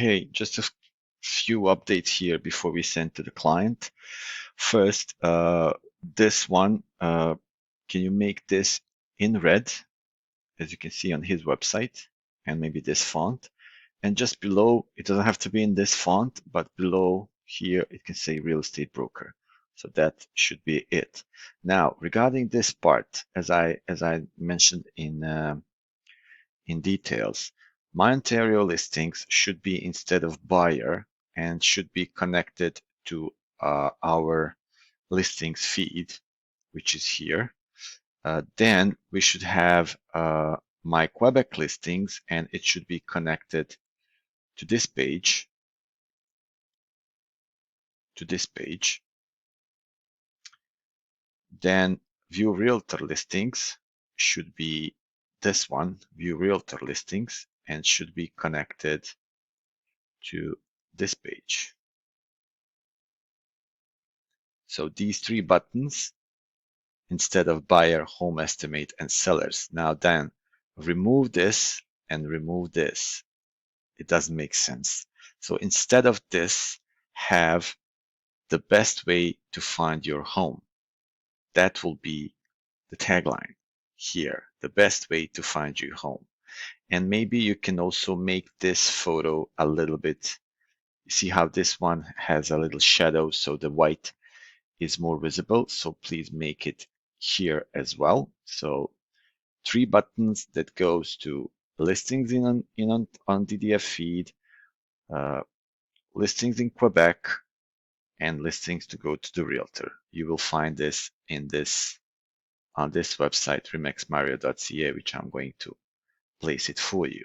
Hey, just a few updates here before we send to the client. First, this one, can you make this in red, as you can see on his website, and maybe this font? And just below, it doesn't have to be in this font, but below here, it can say real estate broker. So that should be it. Now, regarding this part, as I mentioned in details, my Ontario listings should be instead of buyer and should be connected to our listings feed, which is here. Then we should have my Quebec listings, and it should be connected to this page, Then view realtor listings should be this one, view realtor listings, and should be connected to this page. So these three buttons, instead of buyer, home estimate, and sellers. Now then, remove this and remove this. It doesn't make sense. So instead of this, have the best way to find your home. That will be the tagline here, the best way to find your home. And maybe you can also make this photo a little bit, you see how this one has a little shadow, so the white is more visible. So please make it here as well. So three buttons that goes to listings on DDF feed, listings in Quebec, and listings to go to the realtor. You will find this on this website, remaxmario.ca, which I'm going to place it for you.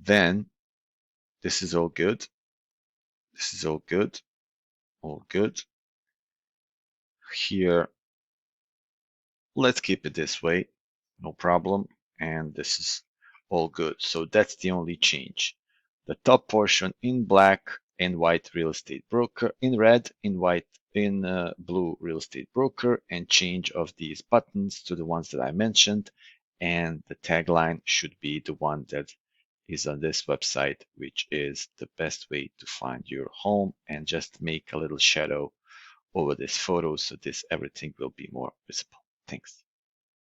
Then this is all good. This is all good. All good. Here, let's keep it this way. No problem. And this is all good. So that's the only change. The top portion in black and white real estate broker, in red, in white, in blue real estate broker, and change of these buttons to the ones that I mentioned. And the tagline should be the one that is on this website, which is the best way to find your home, and just make a little shadow over this photo so this everything will be more visible. Thanks.